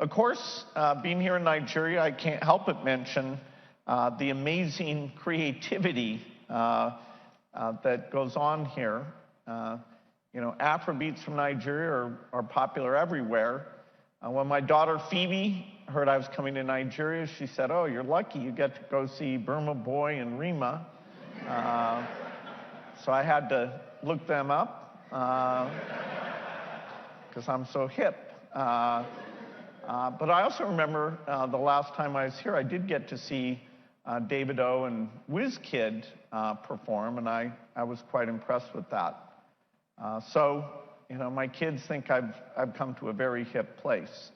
Of course, being here in Nigeria, I can't help but mention the amazing creativity that goes on here. Afrobeats from Nigeria are popular everywhere. When my daughter Phoebe heard I was coming to Nigeria, she said, "Oh, you're lucky you get to go see Burma Boy and Rima." So I had to look them up because I'm so hip. But I also remember the last time I was here, I did get to see Davido and WizKid perform, and I was quite impressed with that. So my kids think I've come to a very hip place.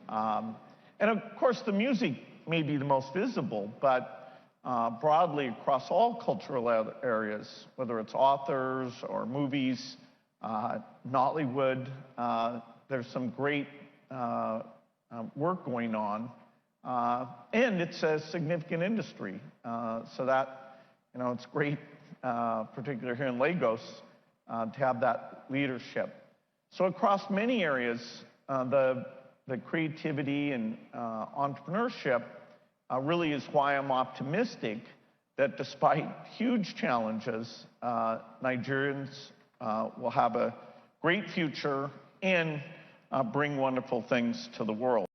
And of course, the music may be the most visible, but broadly across all cultural areas, whether it's authors or movies, Nollywood, there's some great work going on, and it's a significant industry, so that it's great, particularly here in Lagos, to have that leadership. So across many areas, the creativity and entrepreneurship really is why I'm optimistic that despite huge challenges, Nigerians will have a great future and bring wonderful things to the world.